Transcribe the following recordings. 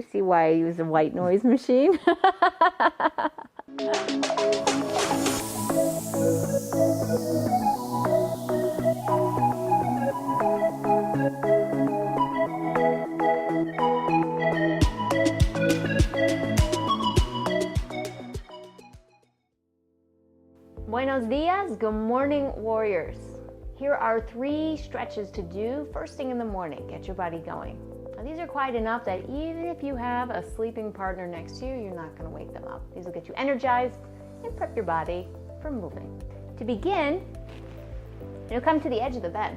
you see why I use a white noise machine? Buenos dias, good morning warriors. Here are 3 stretches to do first thing in the morning. Get your body going. Now these are quiet enough that even if you have a sleeping partner next to you, you're not going to wake them up. These will get you energized and prep your body for moving. To begin, you'll come to the edge of the bed.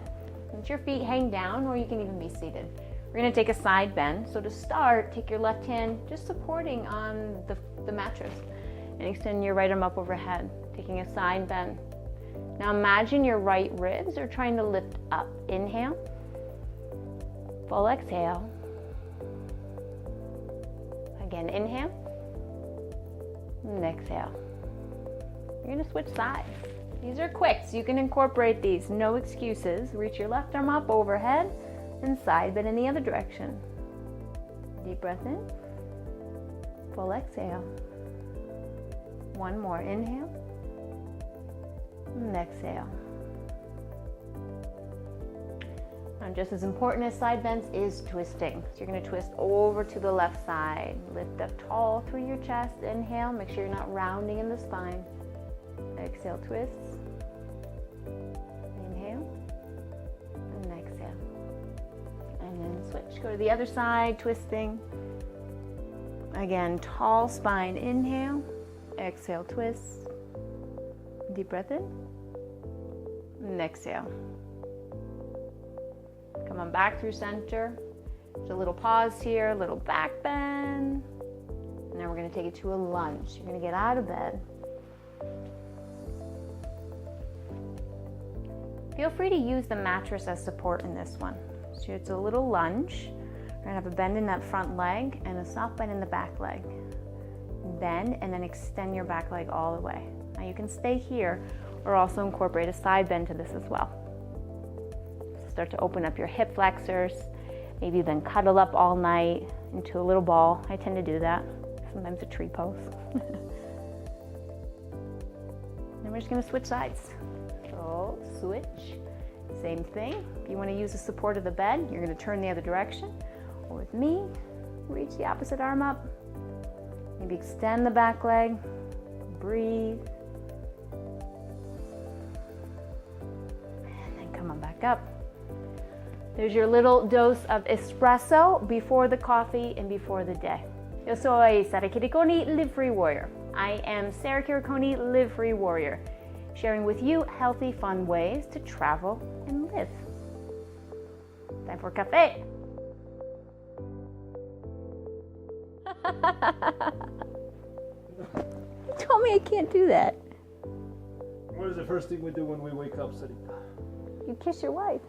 Let your feet hang down, or you can even be seated. We're going to take a side bend. So to start, take your left hand just supporting on the mattress and extend your right arm up overhead, taking a side bend. Now imagine your right ribs are trying to lift up. Inhale, full exhale. Again, inhale, and exhale. You're gonna switch sides. These are quick, so you can incorporate these, no excuses. Reach your left arm up overhead and side bend in the other direction. Deep breath in, full exhale. One more, inhale, and exhale. And just as important as side bends is twisting. So you're going to twist over to the left side. Lift up tall through your chest. Inhale, make sure you're not rounding in the spine. Exhale, twist. Inhale, and exhale. And then switch. Go to the other side, twisting. Again, tall spine. Inhale, exhale, twist. Deep breath in, and exhale. Come on back through center. There's a little pause here, a little back bend. And then we're going to take it to a lunge. You're going to get out of bed. Feel free to use the mattress as support in this one. So it's a little lunge. We're going to have a bend in that front leg and a soft bend in the back leg. Bend and then extend your back leg all the way. Now you can stay here or also incorporate a side bend to this as well. Start to open up your hip flexors. Maybe you've been cuddled up all night into a little ball. I tend to do that. Sometimes a tree pose. And we're just going to switch sides. So switch. Same thing. If you want to use the support of the bed, you're going to turn the other direction. Or with me, reach the opposite arm up. Maybe extend the back leg. Breathe. And then come on back up. There's your little dose of espresso before the coffee and before the day. Yo soy Sara Kirikoni, Live Free Warrior. I am Sara Kirikoni, Live Free Warrior, sharing with you healthy, fun ways to travel and live. Time for cafe. You told me I can't do that. What is the first thing we do when we wake up, Sarita? You kiss your wife.